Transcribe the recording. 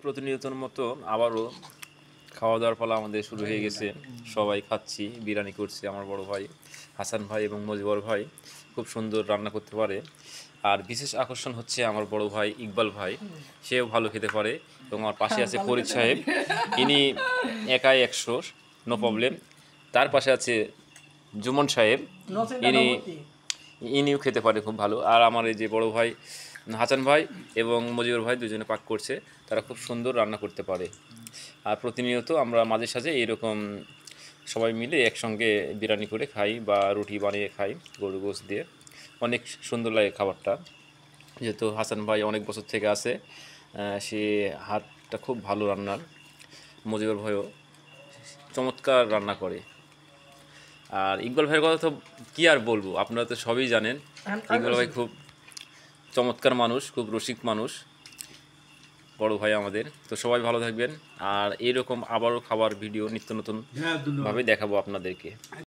প্রতিনিয়তর মতো আবারও খাওয়া দাওয়ার পালা আমাদের শুরু হয়ে গেছে। সবাই খাচ্ছি, বিরিয়ানি করছে আমার বড় ভাই হাসান ভাই এবং মজিবর ভাই, খুব সুন্দর রান্না করতে পারে। আর বিশেষ আকর্ষণ হচ্ছে আমার বড় ভাই ইকবাল ভাই, সেও ভালো খেতে পারে। এবং আমার পাশে আছে ফরিদ সাহেব, ইনি একাই 100, নো প্রবলেম। তার পাশে আছে জুমন সাহেব, ইনি ইনিও খেতে পারে খুব ভালো। আর আমার এই যে বড় ভাই হাসান ভাই এবং মজিবর ভাই দুজনে পাক করছে, তারা খুব সুন্দর রান্না করতে পারে। আর প্রতিনিয়ত আমরা মাঝে সাঝে এইরকম সবাই মিলে একসঙ্গে বিরিয়ানি করে খাই বা রুটি বানিয়ে খাই গরুর গোশত দিয়ে। অনেক সুন্দর লাগে খাবারটা, যেহেতু হাসান ভাই অনেক বছর থেকে আছে, সে হাতটা খুব ভালো রান্নার। মজিবর ভাইও চমৎকার রান্না করে। আর ইকবাল ভাইয়ের কথা তো কী আর বলবো, আপনারা তো সবই জানেন। ইকবাল ভাই খুব চমৎকার মানুষ, খুব রসিক মানুষ, বড় ভাই আমাদের। তো সবাই ভালো থাকবেন। আর এইরকম আবারও খাবার ভিডিও নিত্য নতুন ভাবে দেখাবো আপনাদেরকে।